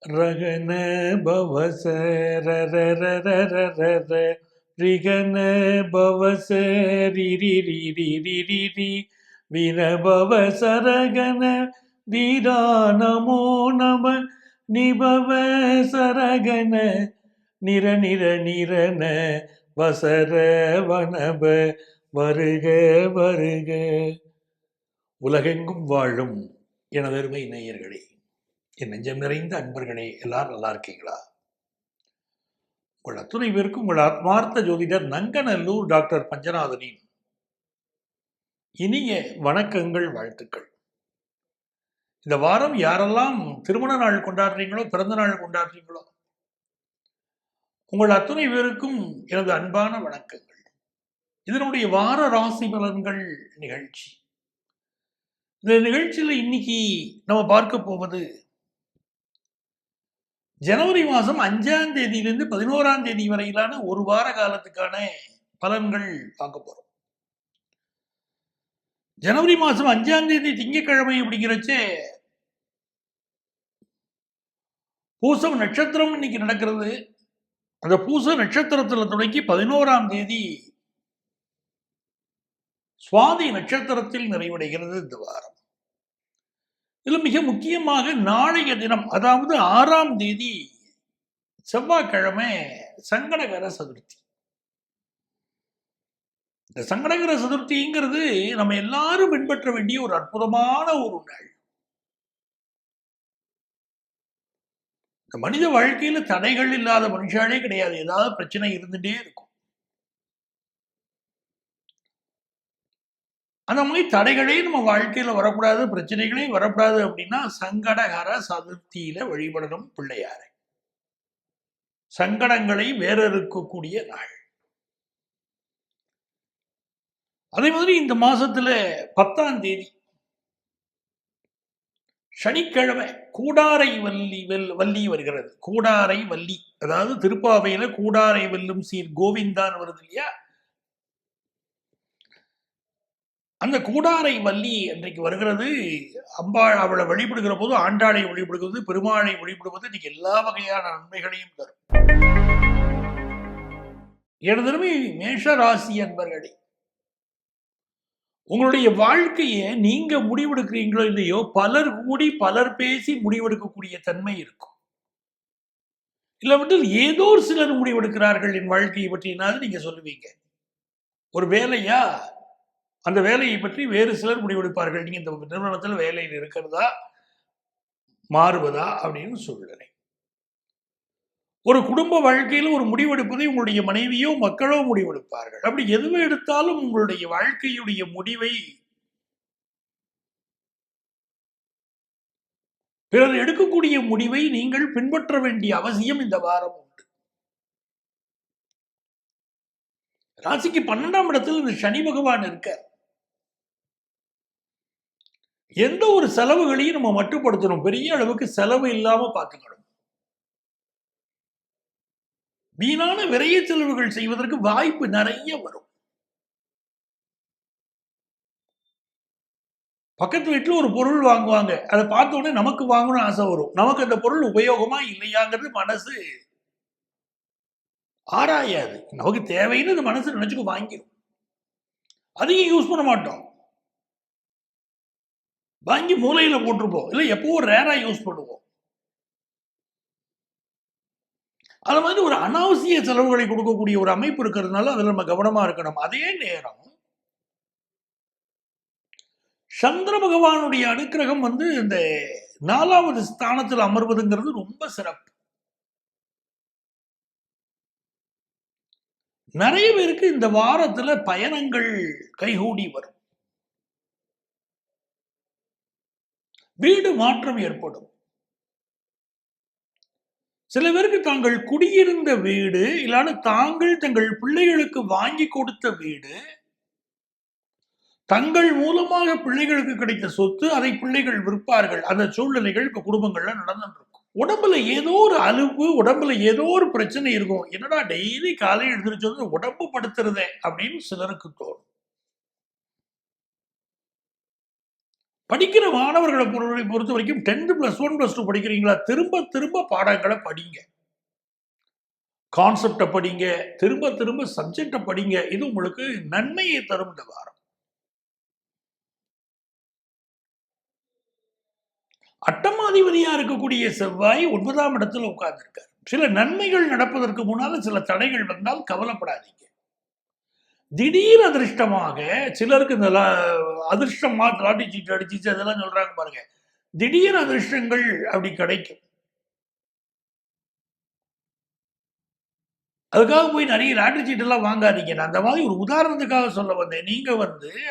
ரகன பவச ரரரரரரர ரிகன பவச ரிரிரிரிரிரிரி வினபவ சரகன வீரா நமோ நம நிபவ சரகன நிர நிர நிரன வசர வனப வருக வருக. உலகெங்கும் வாழும் எனதருமை நேயர்களே, என் நெஞ்சம் நிறைந்த அன்பர்களே, எல்லாரும் நல்லா இருக்கீங்களா? உங்கள் அத்துணை பேருக்கும் உங்கள் ஆத்மார்த்த ஜோதிடர் நங்கநல்லூர் டாக்டர் பஞ்சநாதனின் இனிய வணக்கங்கள், வாழ்த்துக்கள். இந்த வாரம் யாரெல்லாம் திருமண நாள் கொண்டாடுறீங்களோ, பிறந்த நாள் கொண்டாடுறீங்களோ, உங்கள் அத்துணை பேருக்கும் எனது அன்பான வணக்கங்கள். இதனுடைய வார ராசி பலன்கள் நிகழ்ச்சி. இந்த நிகழ்ச்சியில் இன்னைக்கு நம்ம பார்க்க போவது ஜனவரி மாதம் 5ஆம் தேதியிலிருந்து 11ஆம் தேதி வரையிலான ஒரு வார காலத்துக்கான பலன்கள் பார்க்க போறோம். ஜனவரி மாதம் 5ஆம் தேதி திங்கட்கிழமை அப்படிங்கிறச்சே பூசம் நட்சத்திரம் இன்னைக்கு நடக்கிறது. அந்த பூச நட்சத்திரத்தில் தொடங்கி 11ஆம் தேதி சுவாதி நட்சத்திரத்தில் நிறைவடைகிறது இந்த வாரம். இதில் மிக முக்கியமாக நாளைய தினம், அதாவது 6ஆம் தேதி செவ்வாய்க்கிழமை சங்கடகர சதுர்த்தி. இந்த சங்கடகர சதுர்த்திங்கிறது நம்ம எல்லாரும் பின்பற்ற வேண்டிய ஒரு அற்புதமான ஒரு நாள். இந்த மனித வாழ்க்கையில தடைகள் இல்லாத மனுஷாலே கிடையாது. ஏதாவது பிரச்சனை இருந்துட்டே இருக்கும். அந்த மாதிரி தடைகளே நம்ம வாழ்க்கையில வரக்கூடாது, பிரச்சனைகளே வரக்கூடாது அப்படின்னா சங்கடகர சதுர்த்தியில வழிபடணும் பிள்ளையாரை. சங்கடங்களை வேறறுக்கக்கூடிய நாள். அதே மாதிரி இந்த மாசத்துல 10ஆம் தேதி சனிக்கிழமை கூடாரை வள்ளி வருகிறது. கூடாரை வள்ளி, அதாவது திருப்பாவையில கூடாரை வெல்லும் சீர் கோவிந்தான் வருது இல்லையா? அந்த கூடாரை வள்ளி அன்றைக்கு வருகிறது. அம்பாள் அவளை வழிபடுகிற போது ஆண்டாளை வழிபடுகிறது, பெருமாளை வழிபடுவது இன்னைக்கு எல்லா வகையான நன்மைகளையும் தரும். எனதருமை மேஷ ராசி அன்பர்களே, உங்களுடைய வாழ்க்கையை நீங்க முடிவெடுக்கிறீங்களோ இல்லையோ, பலர் கூடி பலர் பேசி முடிவெடுக்கக்கூடிய தன்மை இருக்கும். இல்லாவிட்டால் ஏதோ ஒரு சிலர் முடிவெடுக்கிறார்கள் என் வாழ்க்கையை பற்றினாலும் நீங்க சொல்லுவீங்க. ஒரு வேலையா, அந்த வேலையை பற்றி வேறு சிலர் முடிவெடுப்பார்கள். நீங்க இந்த நிறுவனத்தில் வேலையில் இருக்கிறதா, மாறுவதா அப்படின்னு சொல்லுறேன். ஒரு குடும்ப வாழ்க்கையில் ஒரு முடிவெடுப்பதை உங்களுடைய மனைவியோ மக்களோ முடிவெடுப்பார்கள். அப்படி எதுவும் எடுத்தாலும் உங்களுடைய வாழ்க்கையுடைய முடிவை பிறர் எடுக்கக்கூடிய முடிவை நீங்கள் பின்பற்ற வேண்டிய அவசியம் இந்த வாரம் உண்டு. ராசிக்கு 12ஆம் இடத்தில் இந்த சனி பகவான் இருக்க, எந்த ஒரு செலவுகளையும் நம்ம மட்டுப்படுத்தணும். பெரிய அளவுக்கு செலவு இல்லாம பார்த்துக்கணும். வீணான விரைய செலவுகள் செய்வதற்கு வாய்ப்பு நிறைய வரும். பக்கத்து வீட்டுல ஒரு பொருள் வாங்குவாங்க, அதை பார்த்த உடனே நமக்கு வாங்கணும்னு ஆசை வரும். நமக்கு அந்த பொருள் உபயோகமா இல்லையாங்கிறது மனசு ஆராயாது. நமக்கு தேவைன்னு அந்த மனசு நினைச்சுக்கு வாங்கிடும். அதிகம் யூஸ் பண்ண மாட்டோம், வாங்கி மூலையில போட்டிருப்போம், இல்லை எப்பவும் ரேரா யூஸ் பண்ணுவோம். அது மாதிரி ஒரு அனாவசிய செலவுகளை கொடுக்கக்கூடிய ஒரு அமைப்பு இருக்கிறதுனால அதில் நம்ம கவனமா இருக்கணும். அதே நேரம் சந்திர பகவானுடைய அனுக்கிரகம் இந்த 4வது ஸ்தானத்தில் அமர்வதுங்கிறது ரொம்ப சிறப்பு. நிறைய பேருக்கு இந்த வாரத்துல பயணங்கள் கைகூடி வரும். வீடு மாற்றம் ஏற்படும். சில பேருக்கு தாங்கள் குடியிருந்த வீடு, இல்லாத தாங்கள் தங்கள் பிள்ளைகளுக்கு வாங்கி கொடுத்த வீடு, தங்கள் மூலமாக பிள்ளைகளுக்கு கிடைத்த சொத்து, அதை பிள்ளைகள் விற்பார்கள். அந்த சூழ்நிலைகள் இப்ப குடும்பங்கள்ல நடந்துட்டு இருக்கும். உடம்புல ஏதோ ஒரு அலுப்பு, உடம்புல ஏதோ ஒரு பிரச்சனை இருக்கும். என்னடா டெய்லி காலையில் எழுந்திரிச்சு உடம்பு படுத்துறதே அப்படின்னு சிலருக்கு தோணும். படிக்கிற மாணவர்களை பொறுத்த வரைக்கும் 10th +1 +2 படிக்கிறீங்களா, திரும்ப திரும்ப பாடங்களை படிங்க, கான்செப்டை படிங்க, திரும்ப திரும்ப சப்ஜெக்டை படிங்க. இது உங்களுக்கு நன்மையை தரும் இந்த வாரம். அட்டமாதிபதியா இருக்கக்கூடிய செவ்வாய் 9ஆம் இடத்துல உட்கார்ந்திருக்கார். சில நன்மைகள் நடப்பதற்கு முன்னால சில தடைகள் வந்தால் கவலைப்படாதீங்க. திடீர் அதிர்ஷ்டமாக சிலருக்கு இந்த அதிர்ஷ்டமா லாட்டரி சீட்டு அடிச்சிச்சு அதெல்லாம் சொல்றாங்க பாருங்க, திடீர் அதிர்ஷ்டங்கள் அப்படி கிடைக்கும். அதுக்காக போய் நிறைய லாட்டரி சீட்டு எல்லாம் வாங்காதீங்க. நான் அந்த மாதிரி ஒரு உதாரணத்துக்காக சொல்ல வந்தேன். நீங்க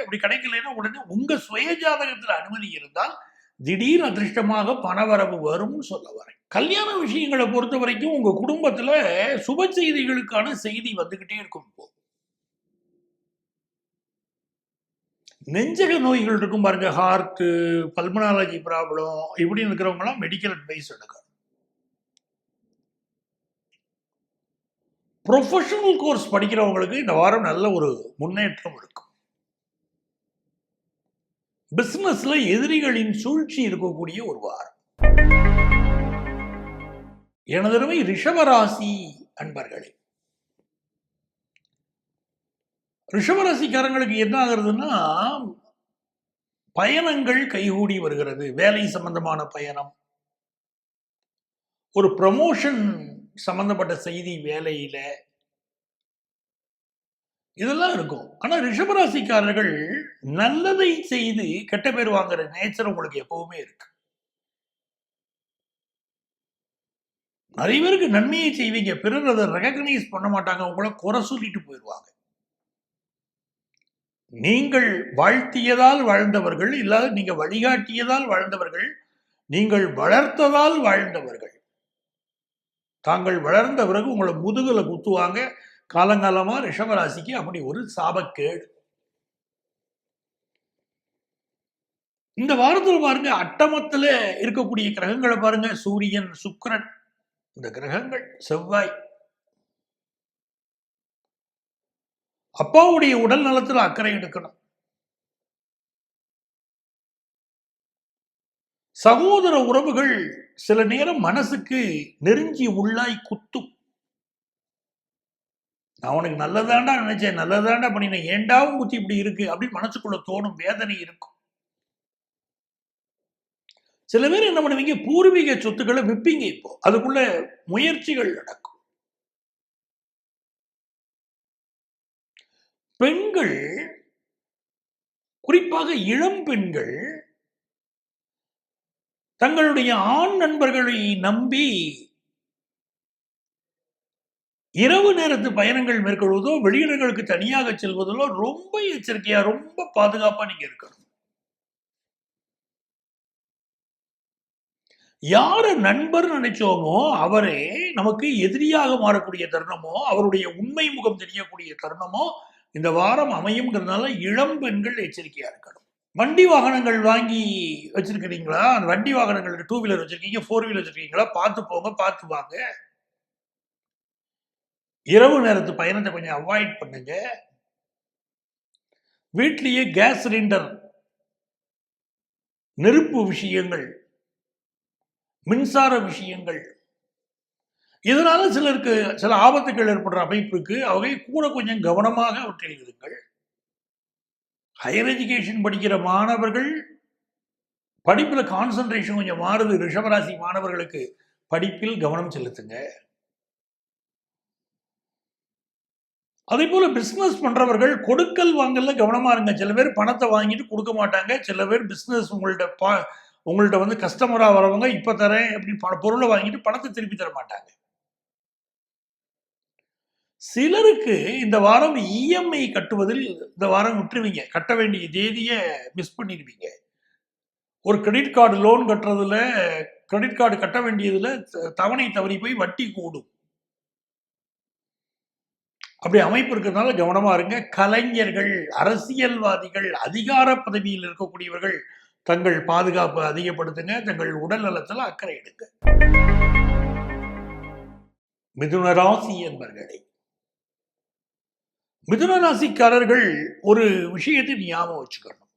அப்படி கிடைக்கலன்னா உடனே உங்க சுய ஜாதகத்துல அனுமதி இருந்தால் திடீர் அதிர்ஷ்டமாக பணவரவு வரும்னு சொல்ல வரேன். கல்யாண விஷயங்களை பொறுத்த வரைக்கும் உங்க குடும்பத்துல சுப செய்திகளுக்கான செய்தி வந்துகிட்டே இருக்கும். இப்போ நெஞ்சக நோய்கள் இருக்கும் பாருங்க, ஹார்ட், பல்மனாலஜி ப்ராப்ளம் இப்படி இருக்கிறவங்க எல்லாம் மெடிக்கல் அட்வைஸ் எடுக்கணும். ப்ரொஃபஷனல் கோர்ஸ் படிக்கிறவங்களுக்கு இந்த வாரம் நல்ல ஒரு முன்னேற்றம் இருக்கும். பிசினஸ்ல எதிரிகளின் சூழ்ச்சி இருக்கக்கூடிய ஒரு வாரம். எனதருமை ரிஷபராசி அன்பர்களே, ரிஷபராசிக்காரங்களுக்கு என்ன ஆகுறதுன்னா, பயணங்கள் கைகூடி வருகிறது. வேலை சம்பந்தமான பயணம், ஒரு ப்ரமோஷன் சம்பந்தப்பட்ட செய்தி வேலையில, இதெல்லாம் இருக்கும். ஆனா ரிஷபராசிக்காரர்கள் நல்லதை செய்து கெட்ட பேர் வாங்குற நேச்சர் உங்களுக்கு எப்பவுமே இருக்கு. நிறைய பேருக்கு நன்மையை செய்வீங்க, பிறர் அதை ரெகக்னைஸ் பண்ண மாட்டாங்க, உங்களை குறை சொல்லிட்டு போயிடுவாங்க. நீங்கள் வாழ்த்தியதால் வாழ்ந்தவர்கள், இல்லாத நீங்க வழிகாட்டியதால் வாழ்ந்தவர்கள், நீங்கள் வளர்த்ததால் வாழ்ந்தவர்கள், தாங்கள் வளர்ந்த பிறகு உங்களை முதுகுல குத்துவாங்க. காலங்காலமா ரிஷபராசிக்கு அப்படி ஒரு சாபக்கேடு. இந்த வாரத்தில் பாருங்க, அட்டமத்துல இருக்கக்கூடிய கிரகங்களை பாருங்க, சூரியன், சுக்கிரன், இந்த கிரகங்கள், செவ்வாய். அப்பாவுடைய உடல் நலத்தில் அக்கறை எடுக்கணும். சகோதர உறவுகள் சில நேரம் மனசுக்கு நெருங்கி உள்ளாய் குத்தும். நான் உனக்கு நல்லதாண்டா நினைச்சேன், நல்லதாண்டா பண்ணினேன், ஏண்டாவும் குத்தி இப்படி இருக்கு அப்படின்னு மனசுக்குள்ள தோணும், வேதனை இருக்கும். சில பேர் என்ன பண்ணுவீங்க, பூர்வீக சொத்துக்களை விற்பீங்க. இப்போ அதுக்குள்ள முயற்சிகள் நடக்கும். பெண்கள், குறிப்பாக இளம் பெண்கள், தங்களுடைய ஆண் நண்பர்களை நம்பி இரவு நேரத்து பயணங்கள் மேற்கொள்வதோ, வெளியிடங்களுக்கு தனியாக செல்வதோ ரொம்ப எச்சரிக்கையா, ரொம்ப பாதுகாப்பா நீங்க இருக்கணும். யார நண்பர் நினைச்சோமோ அவரே நமக்கு எதிரியாக மாறக்கூடிய தருணமோ, அவருடைய உண்மை முகம் தெரியக்கூடிய தருணமோ இந்த வாரம் அமையும்ங்கிறதுனால இளம் பெண்கள் எச்சரிக்கையா இருக்கணும். வண்டி வாகனங்கள் வாங்கி வச்சிருக்கிறீங்களா? அந்த வண்டி வாகனங்களுக்கு 2 வீலர் வச்சிருக்கீங்க, 4 வீலர் வச்சிருக்கீங்களா? பார்த்து போங்க, பார்த்து வாங்க. இரவு நேரத்து பயணத்தை கொஞ்சம் அவாய்ட் பண்ணுங்க. வீட்டிலேயே கேஸ் சிலிண்டர், நெருப்பு விஷயங்கள், மின்சார விஷயங்கள், இதனால சிலருக்கு சில ஆபத்துகள் ஏற்படுற அமைப்புக்கு அவை கூட கொஞ்சம் கவனமாக அவற்றில் இருங்கள். ஹையர் எஜுகேஷன் படிக்கிற மாணவர்கள் படிப்புல கான்சன்ட்ரேஷன் கொஞ்சம் மாறுது. ரிஷபராசி மாணவர்களுக்கு படிப்பில் கவனம் செலுத்துங்க. அதே போல பிசினஸ் பண்றவர்கள் கொடுக்கல் வாங்கல கவனமா இருங்க. சில பேர் பணத்தை வாங்கிட்டு கொடுக்க மாட்டாங்க. சில பேர் பிசினஸ் உங்கள்ட்ட கஸ்டமரா வரவங்க இப்ப தரேன் அப்படின்னு பொருளை வாங்கிட்டு பணத்தை திருப்பி தர மாட்டாங்க. சிலருக்கு இந்த வாரம் இஎம்ஐ கட்டுவதில் இந்த வாரம் விட்டுருவீங்க. கட்ட வேண்டிய தேதியை மிஸ் பண்ணிடுவீங்க. ஒரு கிரெடிட் கார்டு லோன் கட்டுறதுல, கிரெடிட் கார்டு கட்ட வேண்டியதுல தவணை தவறி போய் வட்டி கூடும். அப்படி அமைப்பு இருக்கிறதுனால கவனமா இருங்க. கலைஞர்கள், அரசியல்வாதிகள், அதிகார பதவியில் இருக்கக்கூடியவர்கள் தங்கள் பாதுகாப்பு அதிகப்படுத்துங்க. தங்கள் உடல் நலத்தில் அக்கறை எடுங்க. மிதுன ராசி என்பர்களே, மிதுன ராசிக்காரர்கள் ஒரு விஷயத்தை ஞாபகம் வச்சுக்கணும்.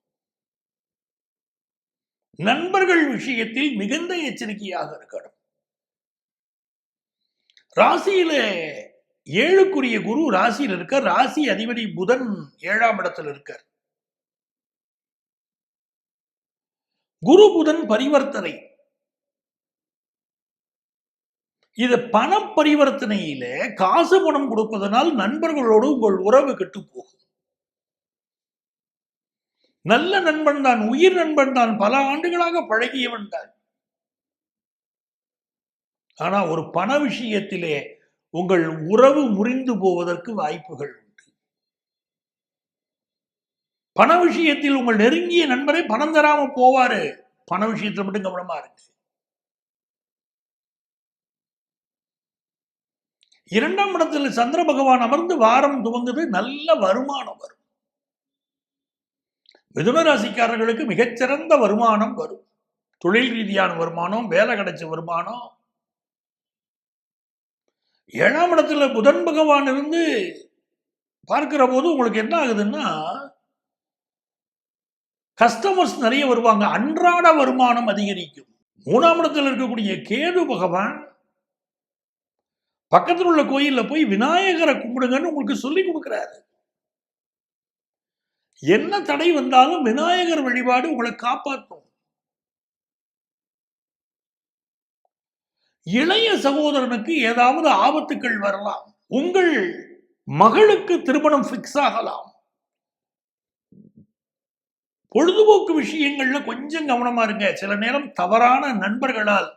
நண்பர்கள் விஷயத்தில் மிகுந்த எச்சரிக்கையாக இருக்கணும். ராசியில 7க்குரிய குரு ராசியில் இருக்கார். ராசி அதிபதி புதன் 7ஆம் இடத்தில் இருக்கார். குரு புதன் பரிவர்த்தனை. இது பண பரிவர்த்தனையில காசு பணம் கொடுப்பதனால் நண்பர்களோடு உங்கள் உறவு கெட்டு போகும். நல்ல நண்பன் தான், உயிர் நண்பன் தான், பல ஆண்டுகளாக பழகியவன் தான். ஆனா ஒரு பண விஷயத்திலே உங்கள் உறவு முறிந்து போவதற்கு வாய்ப்புகள் உண்டு. பண விஷயத்தில் உங்கள் நெருங்கிய நண்பரை பணம் தராம போவாரு. பண விஷயத்தில் மட்டும் கவனமா இருக்கு. 2ஆம் இடத்தில் சந்திர பகவான் அமர்ந்து வாரம் துவங்குது. நல்ல வருமானம் வரும். மிதுன ராசிக்காரர்களுக்கு மிகச்சிறந்த வருமானம் வரும். தொழில் ரீதியான வருமானம், வேலை கிடைச்ச வருமானம். 7ஆம் இடத்துல புதன் பகவான் இருந்து பார்க்கிற போது உங்களுக்கு என்ன ஆகுதுன்னா, கஸ்டமர்ஸ் நிறைய வருவாங்க. அன்றாட வருமானம் அதிகரிக்கும். 3ஆம் இடத்தில் இருக்கக்கூடிய கேது பகவான் பக்கத்தில் உள்ள கோயில்ல போய் விநாயகரை கும்பிடுங்கன்னு உங்களுக்கு சொல்லி கொடுக்கிறாரு. என்ன தடை வந்தாலும் விநாயகர் வழிபாடு உங்களை காப்பாற்றும். இளைய சகோதரனுக்கு ஏதாவது ஆபத்துக்கள் வரலாம். உங்கள் மகளுக்கு திருமணம் பிக்ஸ் ஆகலாம். பொழுதுபோக்கு விஷயங்கள்ல கொஞ்சம் கவனமா இருங்க. சில நேரம் தவறான நண்பர்களால்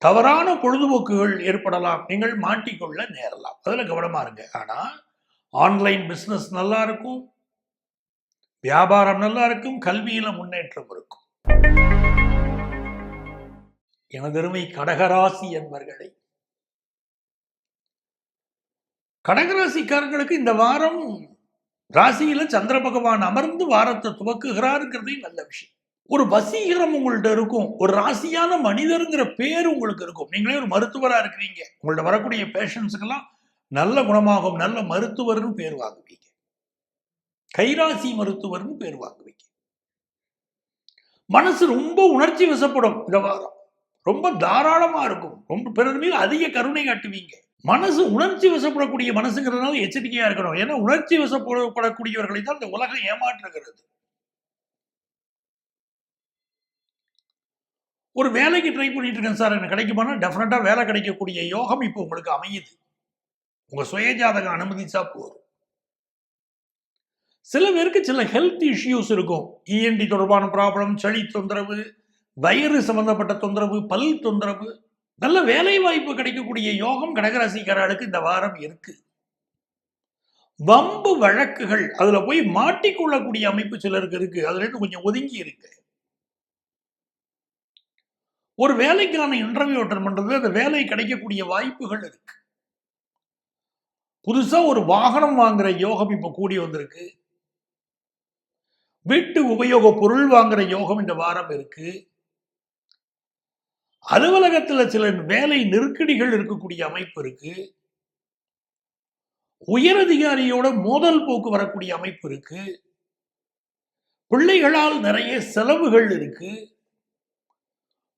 தவறான பொழுதுபோக்குகள் ஏற்படலாம். நீங்கள் மாட்டிக்கொள்ள நேரலாம். அதுல கவனமா இருங்க. ஆனா ஆன்லைன் பிசினஸ் நல்லா இருக்கும், வியாபாரம் நல்லா இருக்கும், கல்வியில முன்னேற்றம் இருக்கும். எனதருமை கடகராசி என்பர்களே, கடகராசிக்காரர்களுக்கு இந்த வாரம் ராசியில சந்திர பகவான் அமர்ந்து வாரத்தை துவக்குகிறாருங்கிறதே நல்ல விஷயம். ஒரு வசீகரம் உங்கள்ட்ட இருக்கும். ஒரு ராசியான மனிதருங்கிற பேர் உங்களுக்கு இருக்கும். நீங்களே ஒரு மருத்துவரா இருக்கிறீங்க. உங்கள்ட்ட வரக்கூடிய பேஷண்ட்ஸுக்கெல்லாம் நல்ல குணமாகும், நல்ல மருத்துவர்னு பேர் வாங்குவீங்க. கைராசி மருத்துவர்னு பேர் வாங்குவீங்க. மனசு ரொம்ப உணர்ச்சி வசப்படும். இந்த வாரம் ரொம்ப தாராளமா இருக்கும். ரொம்ப பிறர் மீது அதிக கருணை காட்டுவீங்க. மனசு உணர்ச்சி வசப்படக்கூடிய மனசுங்கிறதுனால எச்சரிக்கையா இருக்கணும். ஏன்னா உணர்ச்சி வசப்படக்கூடியவர்களை தான் இந்த உலகம் ஏமாற்றுகிறது. ஒரு வேலைக்கு ட்ரை பண்ணிட்டு இருக்கேன் சார், எனக்கு கிடைக்குமானா டெஃபினட்டா வேலை கிடைக்கக்கூடிய யோகம் இப்போ உங்களுக்கு அமையுது. உங்க சுயஜாதகம் அனுமதிச்சா போதும். சில பேருக்கு சில ஹெல்த் இஷ்யூஸ் இருக்கும். இஎன்டி தொடர்பான ப்ராப்ளம், சளி தொந்தரவு, வயிறு சம்பந்தப்பட்ட தொந்தரவு, பல் தொந்தரவு. நல்ல வேலை வாய்ப்பு கிடைக்கக்கூடிய யோகம் கடகராசிக்காரர்களுக்கு இந்த வாரம் இருக்கு. வம்பு வழக்குகள் அதுல போய் மாட்டிக்கொள்ளக்கூடிய அமைப்பு சிலருக்கு இருக்கு. அதுல இருந்து கொஞ்சம் ஒதுங்கி இருக்கு. ஒரு வேலைக்கான இன்டர்வியூ அட்டெண்ட் பண்றது, அந்த வேலை கிடைக்கக்கூடிய வாய்ப்புகள் இருக்கு. புதுசா ஒரு வாகனம் வாங்குற யோகம் இப்ப கூடி வந்திருக்கு. வீட்டு உபயோக பொருள் வாங்குற யோகம் இந்த வாரம் இருக்கு. அலுவலகத்துல சில வேலை நெருக்கடிகள் இருக்கக்கூடிய அமைப்பு இருக்கு. உயரதிகாரியோட மோதல் போக்கு வரக்கூடிய அமைப்பு இருக்கு. பிள்ளைகளால் நிறைய செலவுகள் இருக்கு.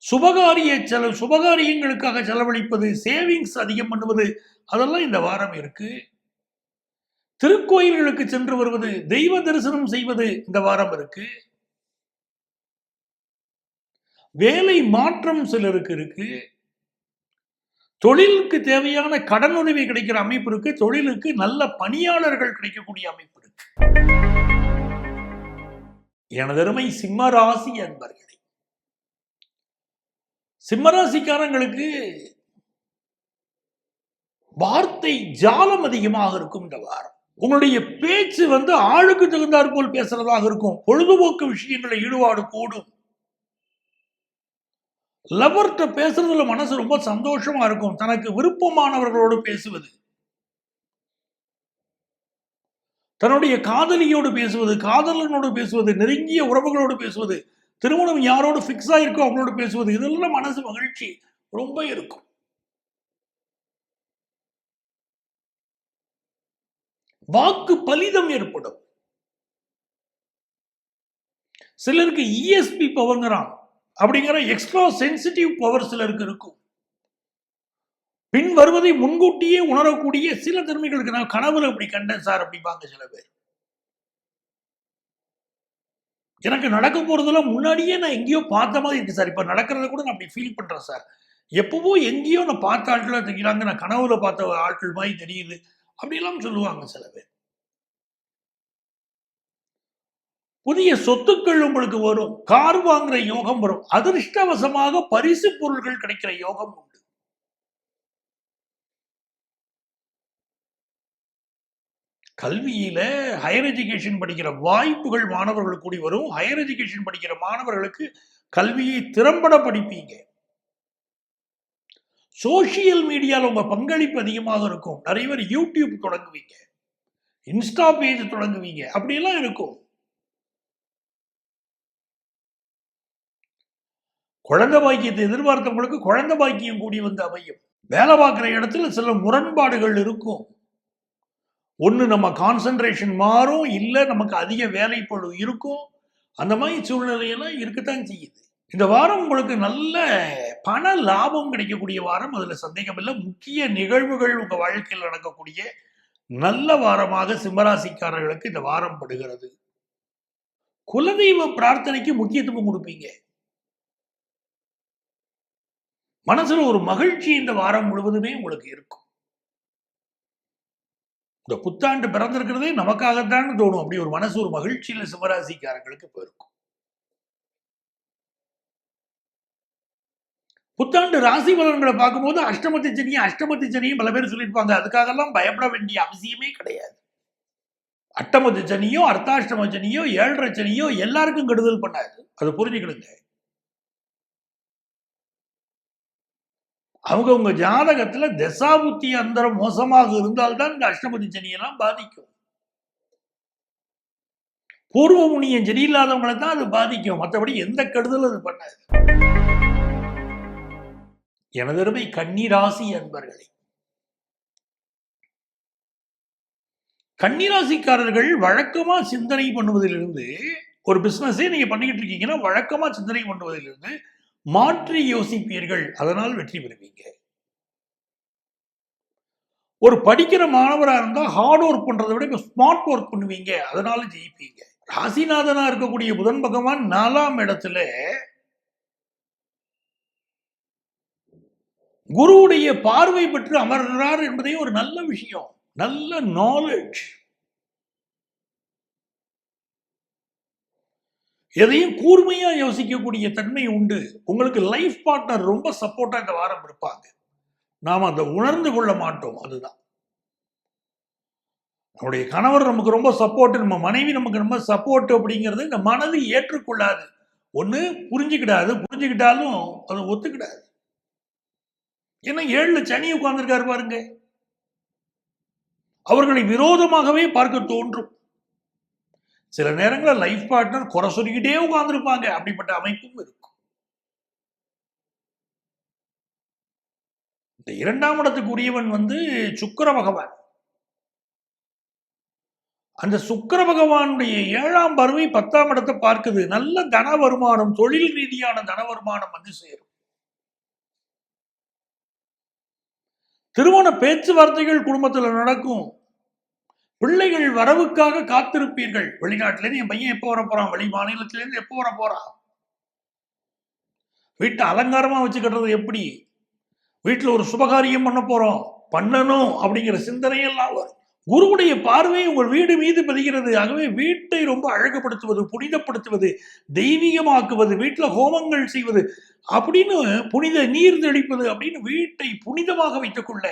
சுபகாரியங்களுக்காக செலவழிப்பது, சேவிங்ஸ் அதிகம் பண்ணுவது, அதெல்லாம் இந்த வாரம் இருக்கு. திருக்கோயில்களுக்கு சென்று வருவது, தெய்வ தரிசனம் செய்வது இந்த வாரம் இருக்கு. வேலை மாற்றம் சிலருக்கு இருக்கு. தொழிலுக்கு தேவையான கடனுதவி கிடைக்கிற அமைப்பு இருக்கு. தொழிலுக்கு நல்ல பணியாளர்கள் கிடைக்கக்கூடிய அமைப்பு இருக்கு. எனதருமை சிம்ம ராசி அன்பர்களே, சிம்மராசிக்காரங்களுக்கு வார்த்தை ஜாலம் அதிகமாக இருக்கும் இந்த வாரம். உங்களுடைய பேச்சு ஆளுக்கு தகுந்தாற் போல் பேசுறதாக இருக்கும். பொழுதுபோக்கு விஷயங்களை ஈடுபாடு கூடும். லவர்கிட்ட பேசுறதுல மனசு ரொம்ப சந்தோஷமா இருக்கும். தனக்கு விருப்பமானவர்களோடு பேசுவது, தன்னுடைய காதலியோடு பேசுவது, காதலனோடு பேசுவது, நெருங்கிய உறவுகளோடு பேசுவது, திருமணம் யாரோடு பிக்ஸ் ஆயிருக்கோ அவங்களோடு பேசுவது, இதெல்லாம் மனசு மகிழ்ச்சி ரொம்ப இருக்கும். வாக்கு பலிதம் ஏற்படும். சிலருக்கு இஎஸ்பி பவர்ங்கிறான் அப்படிங்கிற எக்ஸ்ட்ரா சென்சிட்டிவ் பவர் சிலருக்கு இருக்கும். பின் வருவதை முன்கூட்டியே உணரக்கூடிய சில திறமைகளுக்கு நான் கனவுல அப்படி கண்டேன் சார் அப்படிப்பாங்க சில பேர். எனக்கு நடக்க போறதெல்லாம் முன்னாடியே நான் எங்கேயோ பார்த்த மாதிரி இருக்கு சார். இப்ப நடக்கிறத கூட நான் அப்படி ஃபீல் பண்றேன் சார். எப்பவோ எங்கேயோ நான் பார்த்த ஆட்களா தெரியுறாங்க, நான் கனவுல பார்த்த ஆட்கள் மாதிரி தெரியுது அப்படிலாம் சொல்லுவாங்க சில பேர். புதிய சொத்துக்கள் உங்களுக்கு வரும், கார் வாங்குற யோகம் வரும், அதிர்ஷ்டவசமாக பரிசு பொருட்கள் கிடைக்கிற யோகம் உண்டு. கல்வியில ஹையர் எஜுகேஷன் படிக்கிற வாய்ப்புகள் மாணவர்களுக்கு கூடி வரும். ஹையர் எஜுகேஷன் படிக்கிற மாணவர்களுக்கு கல்வியை திறம்பட படிப்பீங்க. சோசியல் மீடியால உங்க பங்களிப்பு அதிகமாக இருக்கும். நிறைய பேர் யூடியூப் தொடங்குவீங்க, இன்ஸ்டா பேஜ் தொடங்குவீங்க, அப்படியெல்லாம் இருக்கும். குழந்தை பாக்கியத்தை எதிர்பார்த்தவங்களுக்கு குழந்தை பாக்கியம் கூடி வந்து அமையும். வேலை பார்க்கிற இடத்துல சில முரண்பாடுகள் இருக்கும். ஒன்று நம்ம கான்சன்ட்ரேஷன் மாறும், இல்லை நமக்கு அதிக வேலைப்பளு இருக்கும். அந்த மாதிரி சூழ்நிலையெல்லாம் இருக்கத்தான் செய்யுது. இந்த வாரம் உங்களுக்கு நல்ல பண லாபம் கிடைக்கக்கூடிய வாரம், அதுல சந்தேகம் இல்லை. முக்கிய நிகழ்வுகள் உங்க வாழ்க்கையில் நடக்கக்கூடிய நல்ல வாரமாக சிம்மராசிக்காரர்களுக்கு இந்த வாரம் படுகிறது. குலதெய்வ பிரார்த்தனைக்கு முக்கியத்துவம் கொடுப்பீங்க. மனசுல ஒரு மகிழ்ச்சி இந்த வாரம் முழுவதுமே உங்களுக்கு இருக்கும். இந்த புத்தாண்டு பிறந்திருக்கிறதே நமக்காகத்தான் தோணும். அப்படி ஒரு மனசு ஒரு மகிழ்ச்சியில சிம்மராசிக்காரங்களுக்கு போயிருக்கும். புத்தாண்டு ராசி பலன்களை பார்க்கும்போது அஷ்டமத்து சனியும் பல பேர் சொல்லியிருப்பாங்க. அதுக்காகலாம் பயப்பட வேண்டிய அவசியமே கிடையாது. அஷ்டமத்து சனியோ அர்த்தாஷ்டம சனியோ 7.5 சனியோ எல்லாருக்கும் கெடுதல் பண்ணாது. அதை புரிஞ்சுக்கிடுங்க. அவங்க ஜாதகத்துல தசாபுத்தி அந்தரம் மோசமாக இருந்தால்தான் இந்த அஷ்டமதி சனியெல்லாம் பாதிக்கும். பூர்வ முனியம் சரியில்லாதவங்களை தான் அது பாதிக்கும். மற்றபடி எந்த கெடுதலும் அது பண்ணாது. எனதருமை கன்னிராசி அன்பர்களே, கன்னிராசிக்காரர்கள் வழக்கமா சிந்தனை பண்ணுவதிலிருந்து, ஒரு பிசினஸே நீங்க பண்ணிக்கிட்டு இருக்கீங்கன்னா வழக்கமா சிந்தனை பண்ணுவதிலிருந்து மாற்றி யோசிப்பீர்கள். அதனால் வெற்றி பெறுவீங்க. ஒரு படிக்கிற மாணவரா இருந்தா ஹார்ட் ஒர்க் பண்றதை விட ஸ்மார்ட் ஒர்க் பண்ணுவீங்க. அதனால ஜெயிப்பீங்க. ராசிநாதனா இருக்கக்கூடிய புதன் பகவான் 4ஆம் இடத்துல குருவுடைய பார்வை பெற்று அமர்கிறார் என்பதே ஒரு நல்ல விஷயம், நல்ல நாலேஜ். எதையும் கூர்மையா யோசிக்கக்கூடிய தன்மை உண்டு. உங்களுக்கு லைஃப் பார்ட்னர் ரொம்ப சப்போர்ட்டா இந்த வாரம் இருப்பாங்க. நாம் அதை உணர்ந்து கொள்ள மாட்டோம். அதுதான் நம்முடைய கணவர் நமக்கு ரொம்ப சப்போர்ட், நம்ம மனைவி நமக்கு ரொம்ப சப்போர்ட் அப்படிங்கிறது இந்த மனது ஏற்றுக்கொள்ளாது. ஒண்ணு புரிஞ்சுக்கிடாது, புரிஞ்சுக்கிட்டாலும் அதை ஒத்துக்கிடாது. ஏன்னா 7ல சனி உட்கார்ந்துருக்காரு பாருங்க. அவர்களை விரோதமாகவே பார்க்க தோன்றும். சில நேரங்களில் லைஃப் பார்ட்னர் குறை சொல்லிக்கிட்டே உட்கார்ந்துருப்பாங்க. அப்படிப்பட்ட அமைப்பும் இருக்கும். இந்த 2ஆம் இடத்துக்கு உரியவன் சுக்கிர பகவான். அந்த சுக்கிர பகவானுடைய 7ஆம் பார்வை 10ஆம் இடத்தை பார்க்குது. நல்ல தன வருமானம், தொழில் ரீதியான தன வருமானம் சேரும். திருமண பேச்சுவார்த்தைகள் குடும்பத்தில் நடக்கும். பிள்ளைகள் வரவுக்காக காத்திருப்பீர்கள். வெளிநாட்டிலேருந்து என் பையன் எப்போ வர போறான், வெளி மாநிலத்திலேருந்து எப்போ வர போறான், வீட்டை அலங்காரமா வச்சுக்கிறது எப்படி, வீட்டில் ஒரு சுபகாரியம் பண்ண போறோம், பண்ணணும் அப்படிங்கிற சிந்தனையெல்லாம் வரும். குருவுடைய பார்வை உங்கள் வீடு மீது பதிகிறது. ஆகவே வீட்டை ரொம்ப அழகுபடுத்துவது, புனிதப்படுத்துவது, தெய்வீகமாக்குவது, வீட்டில் ஹோமங்கள் செய்வது, அப்படின்னு புனித நீர் தெளிப்பது அப்படின்னு வீட்டை புனிதமாக வைத்துக் கொள்ள,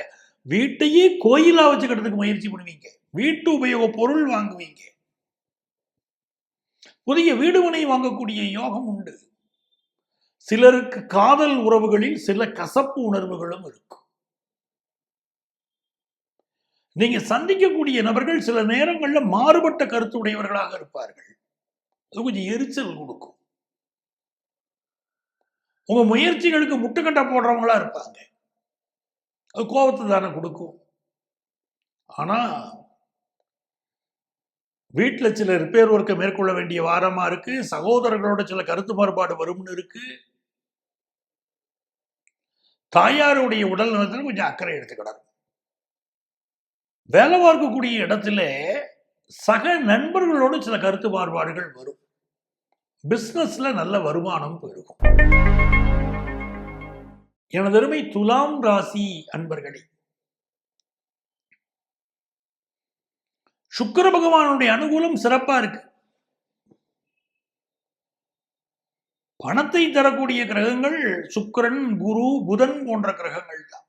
வீட்டையே கோயிலா வச்சுக்கிறதுக்கு முயற்சி பண்ணுவீங்க. வீட்டு உபயோக பொருள் வாங்குவீங்க. புதிய வீடுமனை வாங்கக்கூடிய யோகம் உண்டு. சிலருக்கு காதல் உறவுகளில் சில கசப்பு உணர்வுகளும் இருக்கும். நீங்க சந்திக்கக்கூடிய நபர்கள் சில நேரங்களில் மாறுபட்ட கருத்து உடையவர்களாக இருப்பார்கள். அது கொஞ்சம் எரிச்சல் கொடுக்கும். உங்க முயற்சிகளுக்கு முட்டுக்கட்டை போடுறவங்களா இருப்பாங்க. அது கோபத்தை தானே கொடுக்கும். ஆனா வீட்டுல சில ரிப்பேர் ஒர்க்கை மேற்கொள்ள வேண்டிய வாரமா இருக்கு. சகோதரர்களோட சில கருத்து மாறுபாடு வரும்னு இருக்கு. தாயாருடைய உடல் நலத்தில் கொஞ்சம் அக்கறை எடுத்துக்கிடணும். வேலை பார்க்கக்கூடிய இடத்துல சக நண்பர்களோடு சில கருத்து மாறுபாடுகள் வரும். பிசினஸ்ல நல்ல வருமானம் பெருகும். எனது அருமை துலாம் ராசி அன்பர்களே, சுக்கிர பகவானுடைய அனுகூலம் சிறப்பா இருக்கு. பணத்தை தரக்கூடிய கிரகங்கள் சுக்கிரன், குரு, புதன் போன்ற கிரகங்கள் தான்.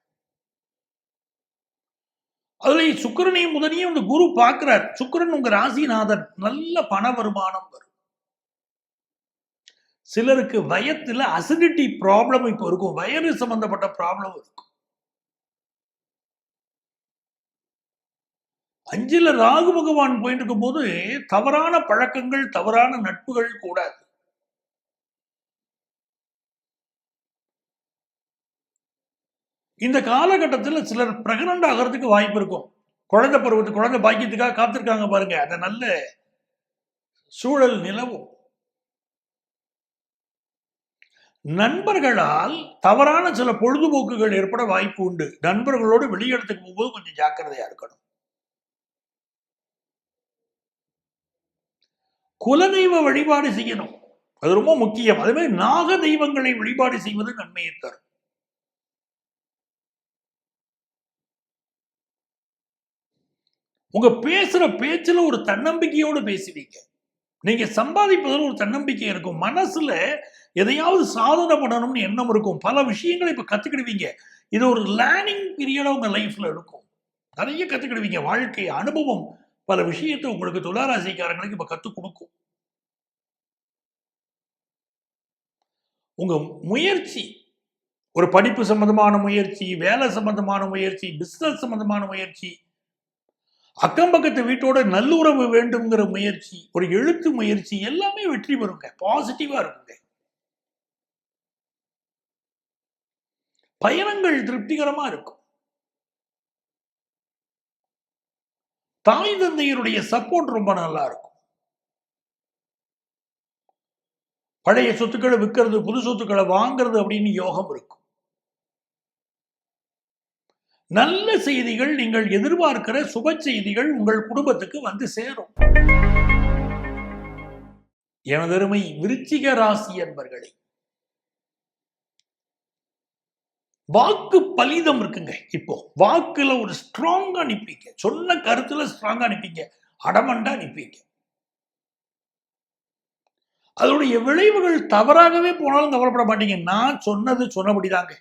அதுல சுக்கிரனையும் புதனையும் இந்த குரு பார்க்கிறார். சுக்கிரன் உங்க ராசிநாதன், நல்ல பண வருமானம் வரும். சிலருக்கு வயத்துல அசிடிட்டி ப்ராப்ளம் இப்ப இருக்கும், வயிறு சம்பந்தப்பட்ட ப்ராப்ளம் இருக்கும். 5ல ராகு பகவான் போயிட்டு இருக்கும் போது தவறான பழக்கங்கள், தவறான நட்புகள் கூடாது. இந்த காலகட்டத்தில் சிலர் பிரெக்னன்ட் ஆகிறதுக்கு வாய்ப்பு இருக்கும். குழந்தை பருவத்து குழந்தை பாக்கியத்துக்காக காத்திருக்காங்க பாருங்க, அந்த நல்ல சூழல் நிலவும். நண்பர்களால் தவறான சில பொழுதுபோக்குகள் ஏற்பட வாய்ப்பு உண்டு. நண்பர்களோடு வெளியிடத்துக்கு போகும்போது கொஞ்சம் ஜாக்கிரதையா இருக்கணும். குலதெய்வ வழிபாடு செய்யணும், அது ரொம்ப முக்கியம். அதே மாதிரி நாக தெய்வங்களை வழிபாடு செய்வது நன்மையை தரும். உங்க பேசுற பேச்சுல ஒரு தன்னம்பிக்கையோடு பேசுவீங்க. நீங்க சம்பாதிப்பதில் ஒரு தன்னம்பிக்கை இருக்கும். மனசுல எதையாவது சாதனை பண்ணணும்னு எண்ணம் இருக்கும். பல விஷயங்களை இப்ப கத்துக்கிடுவீங்க. இது ஒரு லேர்னிங் பீரியடா உங்க லைஃப்ல இருக்கும். நிறைய கத்துக்கிடுவீங்க. வாழ்க்கை அனுபவம் பல விஷயத்தை உங்களுக்கு துளாராசிக்காரங்களுக்கு இப்ப கத்துக் கொடுக்கும். உங்க முயற்சி, ஒரு படிப்பு சம்பந்தமான முயற்சி, வேலை சம்பந்தமான முயற்சி, பிசினஸ் சம்பந்தமான முயற்சி, அக்கம் பக்கத்து வீட்டோட நல்லுறவு வேண்டும்ங்கிற முயற்சி, ஒரு எழுத்து முயற்சி, எல்லாமே வெற்றி பெறுங்க. பாசிட்டிவா இருக்குங்க. பயணங்கள் திருப்திகரமா இருக்கும். தாய் தந்தையருடைய சப்போர்ட் ரொம்ப நல்லா இருக்கும். பழைய சொத்துக்களை விற்கிறது, புது சொத்துக்களை வாங்கிறது அப்படின்னு யோகம் இருக்கும். நல்ல செய்திகள், நீங்கள் எதிர்பார்க்கிற சுப செய்திகள் உங்கள் குடும்பத்துக்கு வந்து சேரும். எனதருமை விருச்சிக ராசி என்பர்களே, வாக்கு பலிதம் இருக்குங்க. இப்போ வாக்குல ஒரு ஸ்ட்ராங்கா நிப்பீங்க. சொன்ன கருத்துல ஸ்ட்ராங்கா நிப்பீங்க. அடமண்டா நிப்பீங்க. அதோடைய விளைவுகள் தவறாகவே போனாலும் கவலைப்பட மாட்டீங்க. நான் சொன்னது சொன்னபடிதாங்க,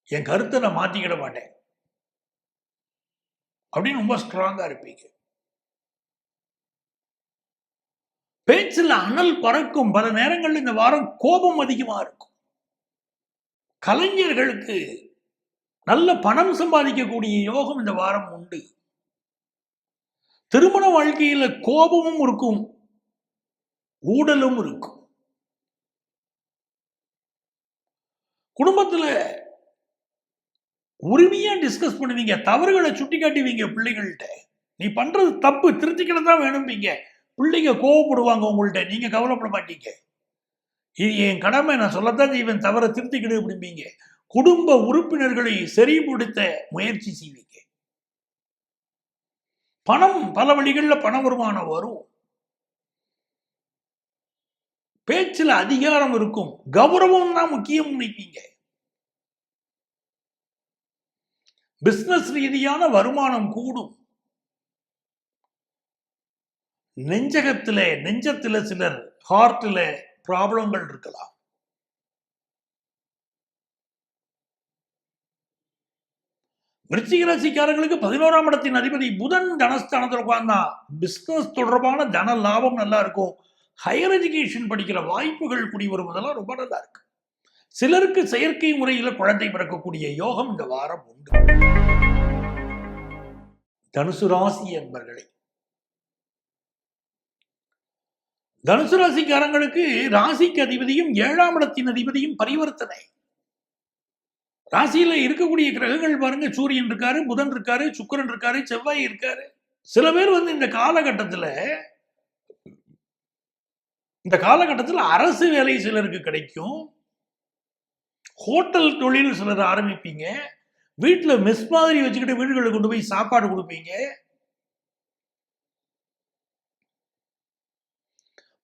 என் கருத்தை நான் மாத்திக்கிட மாட்டேன் அப்படின்னு ரொம்ப ஸ்ட்ராங்கா இருப்பீங்க. பேச்சுல அனல் பறக்கும். பல நேரங்கள் இந்த வாரம் கோபம் அதிகமா இருக்கும். கலைஞர்களுக்கு நல்ல பணம் சம்பாதிக்கக்கூடிய யோகம் இந்த வாரம் உண்டு. திருமண வாழ்க்கையில கோபமும் இருக்கும், ஊடலும் இருக்கும். குடும்பத்துல உரிமையா டிஸ்கஸ் பண்ணுவீங்க. தவறுகளை சுட்டி காட்டுவீங்க பிள்ளைகள்கிட்ட. நீ பண்றது தப்பு, திருத்திக்கிட்டு தான் வேணும்பீங்க. பிள்ளைங்க கோவப்படுவாங்க உங்கள்கிட்ட, நீங்க கவலைப்பட மாட்டீங்க. இது என் கடமை, நான் சொல்லத்தான் செய்வேன், தவறை திருத்திக்கிடு அப்படிம்பீங்க. குடும்ப உறுப்பினர்களை சரிபடுத்த முயற்சி செய்வீங்க. பணம் பல வழிகளில் பண வருமானம் வரும். பேச்சுல அதிகாரம் இருக்கும். கௌரவம் தான் முக்கியம் நினைப்பீங்க. பிசினஸ் ரீதியான வருமானம் கூடும். நெஞ்சத்துல சிலர் ஹார்ட்ல ப்ராப்ளங்கள் இருக்கலாம். விருச்சிக ராசிக்காரங்களுக்கு 11ஆம் இடத்தின் அதிபதி புதன் தனஸ்தானத்தில் உட்கார்ந்தா பிசினஸ் தொடர்பான தன லாபம் நல்லா இருக்கும். ஹையர் எஜுகேஷன் படிக்கிற வாய்ப்புகள் கூடி வருவதெல்லாம் ரொம்ப நல்லா இருக்கு. சிலருக்கு செயற்கை முறையில குழந்தை பிறக்கக்கூடிய யோகம் இந்த வாரம் உண்டு. தனுசு ராசி என்பர்களே, தனுசு ராசிக்காரங்களுக்கு ராசிக்கு அதிபதியும் 7ஆம் இடத்தின் அதிபதியும் பரிவர்த்தனை. ராசியில இருக்கக்கூடிய கிரகங்கள் பாருங்க, சூரியன் இருக்காரு, புதன் இருக்காரு, சுக்கிரன் இருக்காரு, செவ்வாய் இருக்காரு. சில பேர் வந்து இந்த காலகட்டத்தில் அரசு வேலை சிலருக்கு கிடைக்கும். ஹோட்டல் தொழில் சிலர் ஆரம்பிப்பீங்க. வீட்டுல மெஸ் மாதிரி வச்சுக்கிட்டு வீடுகளுக்கு கொண்டு போய் சாப்பாடு கொடுப்பீங்க.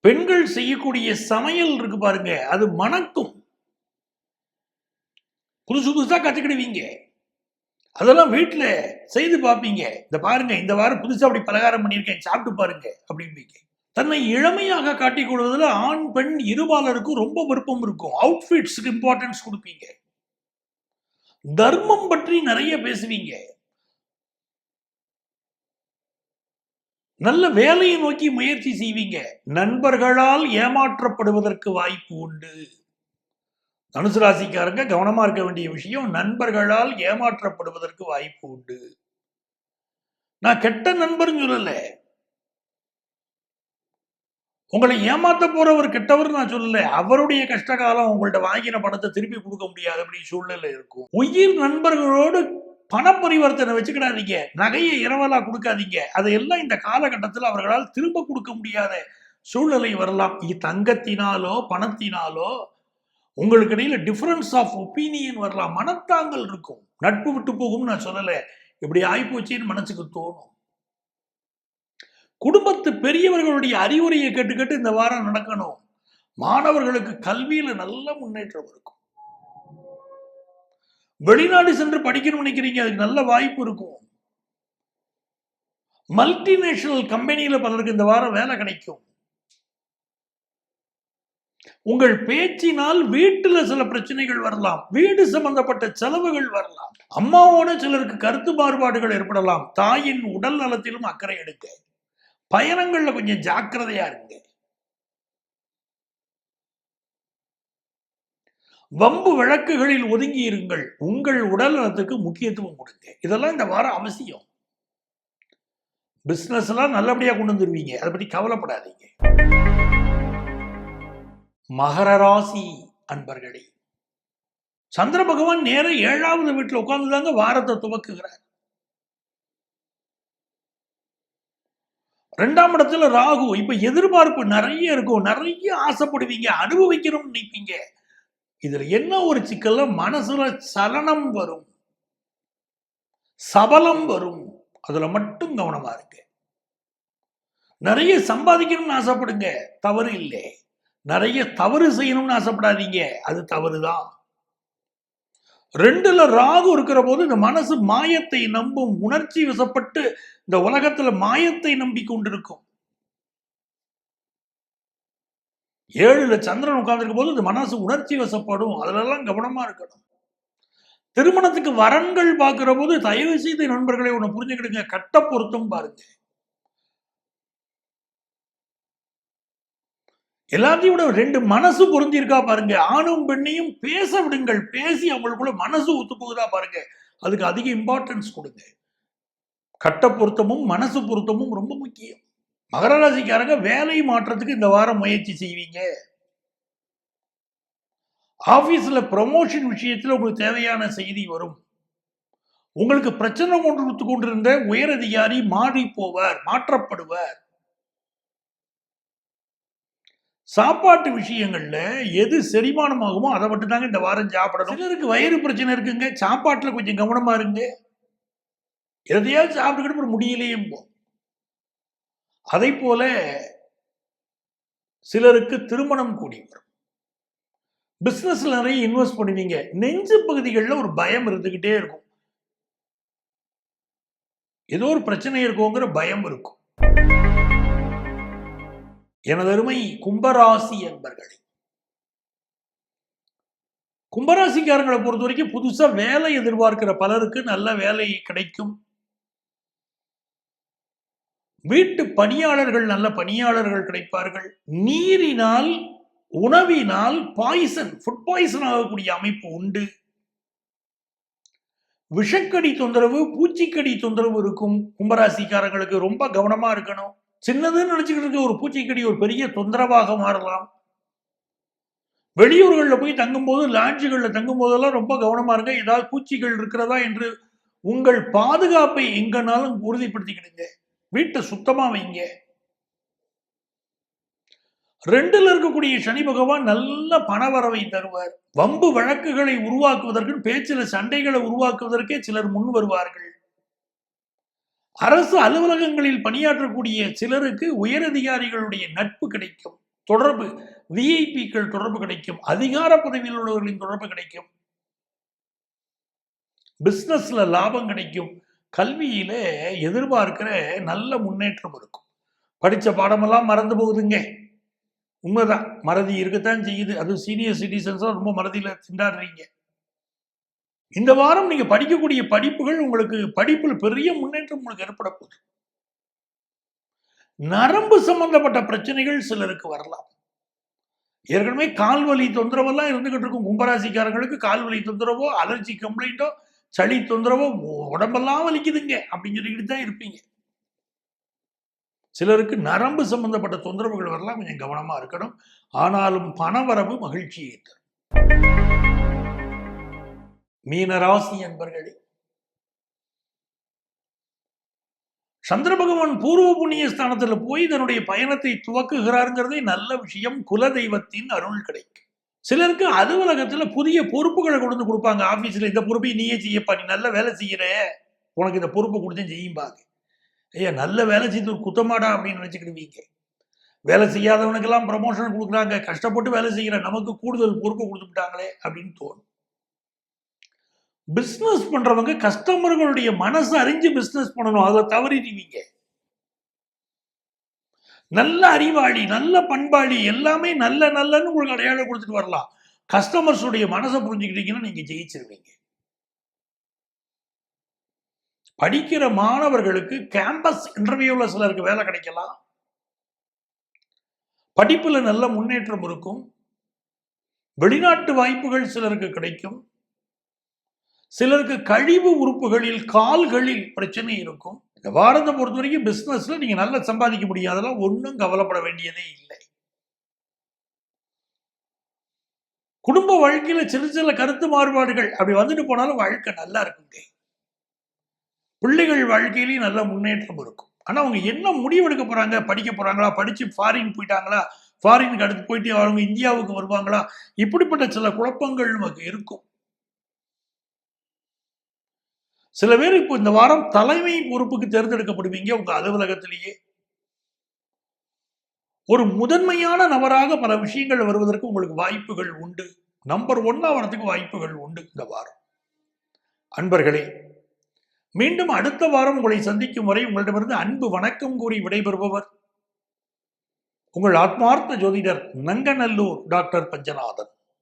பெண்கள் செய்யக்கூடிய சமையல் இருக்கு பாருங்க, அது மணக்கும். புதுசு புதுசா கத்துக்கிடுவீங்க. அதெல்லாம் வீட்டுல செய்து பார்ப்பீங்க. இந்த பாருங்க, இந்த வாரம் புதுசா அப்படி பலகாரம் பண்ணியிருக்கேன், சாப்பிட்டு பாருங்க அப்படிம்பீங்க. தன்னை இளமையாக காட்டிக் கொள்வதில் ஆண் பெண் இருபாலருக்கும் ரொம்ப விருப்பம் இருக்கும். அவுட்ஃபிட்ஸ்க்கு இம்பார்ட்டன்ஸ் கொடுப்பீங்க. தர்மம் பற்றி நிறைய பேசுவீங்க. நல்ல வேலையை நோக்கி முயற்சி செய்வீங்க. நண்பர்களால் ஏமாற்றப்படுவதற்கு வாய்ப்பு உண்டு. தனுசு ராசிக்காரங்க கவனமா இருக்க வேண்டிய விஷயம், நண்பர்களால் ஏமாற்றப்படுவதற்கு வாய்ப்பு உண்டு. நான் கெட்ட நண்பர்னு சொல்லல, உங்களை ஏமாத்த போறவர் கெட்டவர் நான் சொல்லல. அவருடைய கஷ்டகாலம் உங்கள்ட்ட வாங்கின பணத்தை திருப்பி கொடுக்க முடியாது அப்படி சூழ்நிலை இருக்கும். உயிர் நண்பர்களோடு பண பரிவர்த்தனை வச்சுக்கிடாதீங்க. நகையை இரவலா கொடுக்காதீங்க. அதையெல்லாம் இந்த காலகட்டத்தில் அவர்களால் திரும்ப கொடுக்க முடியாத சூழ்நிலை வரலாம். தங்கத்தினாலோ பணத்தினாலோ உங்களுக்கு இடையில டிஃபரன்ஸ் ஆஃப் ஒப்பீனியன் வரலாம். மனத்தாங்கல் இருக்கும். நட்பு விட்டு போகும் நான் சொல்லல, இப்படி ஆயிப்போச்சின்னு மனசுக்கு தோணும். குடும்பத்து பெரியவர்களுடைய அறிவுரையை கேட்டு இந்த வாரம் நடக்கணும். மாணவர்களுக்கு கல்வியில நல்ல முன்னேற்றம் இருக்கும். வெளிநாடு சென்று படிக்கணும்னு நினைக்கிறீங்க, அதுக்கு நல்ல வாய்ப்பு இருக்கும். மல்டிநேஷனல் கம்பெனியில பலருக்கு இந்த வாரம் வேலை கிடைக்கும். உங்கள் பேச்சினால் வீட்டுல சில பிரச்சனைகள் வரலாம். வீடு சம்பந்தப்பட்ட செலவுகள் வரலாம். அம்மாவோட சிலருக்கு கருத்து மாறுபாடுகள் ஏற்படலாம். தாயின் உடல் நலத்திலும் அக்கறை எடுக்க. பயணங்கள்ல கொஞ்சம் ஜாக்கிரதையா இருங்க. வம்பு வழக்குகளில் ஒதுங்கி இருங்கள். உங்கள் உடல் நலத்துக்கு முக்கியத்துவம் கொடுங்க. இதெல்லாம் இந்த வாரம் அவசியம். பிசினஸ் எல்லாம் நல்லபடியா கொண்டு வந்துருவீங்க, அதை பத்தி கவலைப்படாதீங்க. மகர ராசி அன்பர்களே, சந்திர பகவான் நேர 7வது வீட்டில் உட்கார்ந்துதாங்க வாரத்தை துவக்குகிறார். 2ஆம் இடத்துல ராகு. இப்ப எதிர்பார்ப்பு நிறைய இருக்கும், நிறைய ஆசைப்படுவீங்க, அனுபவிக்கணும்னு நினைப்பீங்க. இதுல என்ன ஒரு சிக்கல்ல, மனசுல சலனம் வரும், சபலம் வரும். அதுல மட்டும் கவனமா இருக்கு. நிறைய சம்பாதிக்கணும்னு ஆசைப்படுங்க, தவறு இல்லை. நிறைய தவறு செய்யணும்னு ஆசைப்படாதீங்க, அது தவறுதான். 2ல ராகு இருக்கிற போது இந்த மனசு மாயத்தை நம்பும். உணர்ச்சி வசப்பட்டு இந்த உலகத்துல மாயத்தை நம்பி கொண்டிருக்கும். 7ல சந்திரன் உட்கார்ந்துருக்கும் போது இந்த மனசு உணர்ச்சி வசப்படும். அதுலெல்லாம் கவனமா இருக்கணும். திருமணத்துக்கு வரன்கள் பார்க்கிற போது தயவு செய்து நண்பர்களை ஒண்ணு புரிஞ்சுக்கிடுங்க, கட்ட பொருத்தம் பாருங்க. எல்லாத்தையும் விட 2 மனசு பொருந்திருக்கா பாருங்க. ஆணும் பெண்ணையும் பேச விடுங்கள். பேசி அவங்களுக்குள்ள மனசு ஒத்து போகுதா பாருங்க. அதுக்கு அதிக இம்பார்ட்டன்ஸ் கொடுங்க. கட்ட பொருத்தமும் மனசு பொருத்தமும் ரொம்ப முக்கியம். மகர ராசிக்காரங்க வேலை மாற்றத்துக்கு இந்த வாரம் முயற்சி செய்வீங்க. ஆபீஸ்ல ப்ரமோஷன் விஷயத்துல உங்களுக்கு தேவையான செய்தி வரும். உங்களுக்கு பிரச்சனை கொண்டிருந்த உயர் அதிகாரி மாறி போவார், மாற்றப்படுவார். சாப்பாட்டு விஷயங்கள்ல எது செரிமானமாகுமோ அதை மட்டும் தாங்க இந்த வாரம் சாப்பிடணும். சிலருக்கு வயிறு பிரச்சனை இருக்குங்க, சாப்பாட்டுல கொஞ்சம் கவனமா இருங்க. எதையாவது சாப்பிட்டுக்கிட்டு முடியலையே. அதை போல சிலருக்கு திருமணம் கூடி வரும். பிசினஸ்ல நிறைய இன்வெஸ்ட் பண்ணுவீங்க. நெஞ்சு பகுதிகளில் ஒரு பயம் இருந்துகிட்டே இருக்கும். ஏதோ ஒரு பிரச்சனை இருக்குங்கிற பயம் இருக்கும். எனது அருமை கும்பராசி என்பர்களே, கும்பராசிக்காரங்களை பொறுத்த வரைக்கும் புதுசா வேலை எதிர்பார்க்கிற பலருக்கு நல்ல வேலை கிடைக்கும். வீட்டு பணியாளர்கள் நல்ல பணியாளர்கள் கிடைப்பார்கள். நீரினால் உணவினால் ஃபுட் பாய்சன் ஆகக்கூடிய அமைப்பு உண்டு. விஷக்கடி தொந்தரவு, பூச்சிக்கடி தொந்தரவு இருக்கும். கும்பராசிக்காரங்களுக்கு ரொம்ப கவனமா இருக்கணும். சின்னதுன்னு நினைச்சுக்கிட்டு இருக்க ஒரு பூச்சிக்கடி ஒரு பெரிய தொந்தரவாக மாறலாம். வெளியூர்களில் போய் தங்கும் போது, லாட்ஜுகளில் தங்கும் போதெல்லாம் ரொம்ப கவனமா இருங்க. ஏதாவது பூச்சிகள் இருக்கிறதா என்று உங்கள் பாதுகாப்பை எங்கனாலும் உறுதிப்படுத்திக்கிடுங்க. வீட்டை சுத்தமா வைங்க. 2ல் இருக்கக்கூடிய சனி பகவான் நல்ல பணவரவை தருவார். வம்பு வழக்குகளை உருவாக்குவதற்கு, பேச்சில சண்டைகளை உருவாக்குவதற்கே சிலர் முன் வருவார்கள். அரசு அலுவலகங்களில் பணியாற்றக்கூடிய சிலருக்கு உயரதிகாரிகளுடைய நட்பு கிடைக்கும், தொடர்பு, விஐபிக்கள் தொடர்பு கிடைக்கும், அதிகார பதவியில் உள்ளவர்களின் தொடர்பு கிடைக்கும், பிசினஸ்ல லாபம் கிடைக்கும், கல்வியில எதிர்பார்க்கிற நல்ல முன்னேற்றம் இருக்கும். படிச்ச பாடமெல்லாம் மறந்து போகுதுங்க, உண்மைதான், மறதி இருக்கத்தான் செய்யுது. அது சீனியர் சிட்டிசன்ஸ் ரொம்ப மறதியில திண்டாடுறீங்க. இந்த வாரம் நீங்க படிக்கக்கூடிய படிப்புகள் உங்களுக்கு படிப்புல பெரிய முன்னேற்றம் உங்களுக்கு ஏற்பட போகுது. நரம்பு சம்பந்தப்பட்ட பிரச்சனைகள் சிலருக்கு வரலாம். ஏற்கனவே கால்வலி தொந்தரவெல்லாம் இருந்துகிட்டு இருக்கும். கும்பராசிக்காரங்களுக்கு கால்வலி தொந்தரவோ, அலர்ஜி கம்ப்ளைண்டோ, சளி தொந்தரவோ, உடம்பெல்லாம் வலிக்குதுங்க அப்படின்னு சொல்லிக்கிட்டு தான் இருப்பீங்க. சிலருக்கு நரம்பு சம்பந்தப்பட்ட தொந்தரவுகள் வரலாம், கொஞ்சம் கவனமா இருக்கணும். ஆனாலும் பணவரவு மகிழ்ச்சியை தரும். மீனராசி என்பர்களே, சந்திர பகவான் பூர்வ புண்ணிய ஸ்தானத்துல போய் தன்னுடைய பயணத்தை துவக்குகிறாருங்கிறதே நல்ல விஷயம். குல தெய்வத்தின் அருள் கிடைக்கும். சிலருக்கு அலுவலகத்துல புதிய பொறுப்புகளை கொண்டு கொடுப்பாங்க. ஆபீஸ்ல இந்த பொறுப்பை நீயே செய்யப்பா, நீ நல்ல வேலை செய்யற, உனக்கு இந்த பொறுப்பை கொடுத்தேன் செய்யும்பாங்க. ஐயா, நல்ல வேலை செய்து ஒரு குத்தமாடா அப்படின்னு நினைச்சுக்கிடுவீங்க. வேலை செய்யாதவனுக்கெல்லாம் ப்ரமோஷன் கொடுக்குறாங்க, கஷ்டப்பட்டு வேலை செய்யற நமக்கு கூடுதல் பொறுப்பை கொடுத்துட்டாங்களே அப்படின்னு தோணும். பிசினஸ் பண்றவங்க கஸ்டமர்களுடைய மனசு அறிஞ்சு பிசினஸ் பண்ணணும், அதை தவறிடுவீங்க. நல்ல அறிவாளி, நல்ல பண்பாளி, எல்லாமே நல்ல நல்லன்னு உங்களுக்கு அடையாளம் கொடுத்துட்டு வரலாம். கஸ்டமர்ஸுடைய மனசை புரிஞ்சுக்கிட்டீங்கன்னா நீங்க ஜெயிச்சிருவீங்க. படிக்கிற மாணவர்களுக்கு கேம்பஸ் இன்டர்வியூல சிலருக்கு வேலை கிடைக்கலாம். படிப்புல நல்ல முன்னேற்றம் இருக்கும். வெளிநாட்டு வாய்ப்புகள் சிலருக்கு கிடைக்கும். சிலருக்கு கழிவு உறுப்புகளில், கால்களில் பிரச்சனை இருக்கும். இந்த வாரத்தை பொறுத்த வரைக்கும் பிசினஸ்ல நீங்க நல்லா சம்பாதிக்க முடியும், அதெல்லாம் ஒன்றும் கவலைப்பட வேண்டியதே இல்லை. குடும்ப வாழ்க்கையில சில சில கருத்து மாறுபாடுகள் அப்படி வந்துட்டு போனாலும் வாழ்க்கை நல்லா இருக்குங்க. பிள்ளைகள் வாழ்க்கையிலையும் நல்ல முன்னேற்றம் இருக்கும். ஆனா அவங்க என்ன முடிவெடுக்க போறாங்க, படிக்க போறாங்களா, படிச்சு ஃபாரின் போயிட்டாங்களா, ஃபாரினுக்கு அடுத்து போயிட்டு அவங்க இந்தியாவுக்கு வருவாங்களா, இப்படிப்பட்ட சில குழப்பங்கள் நமக்கு இருக்கும். சில பேர் இப்போ இந்த வாரம் தலைமை பொறுப்புக்கு தேர்ந்தெடுக்கப்படுவீங்க. உங்க அலுவலகத்திலேயே ஒரு முதன்மையான நபராக பல விஷயங்கள் வருவதற்கு உங்களுக்கு வாய்ப்புகள் உண்டு. நம்பர் 1 வரதுக்கு வாய்ப்புகள் உண்டு இந்த வாரம். அன்பர்களே, மீண்டும் அடுத்த வாரம் உங்களை சந்திக்கும் வரை உங்களிடமிருந்து அன்பு வணக்கம் கூறி விடைபெறுபவர் உங்கள் ஆத்மார்த்த ஜோதிடர் நங்கநல்லூர் டாக்டர் பஞ்சநாதன்.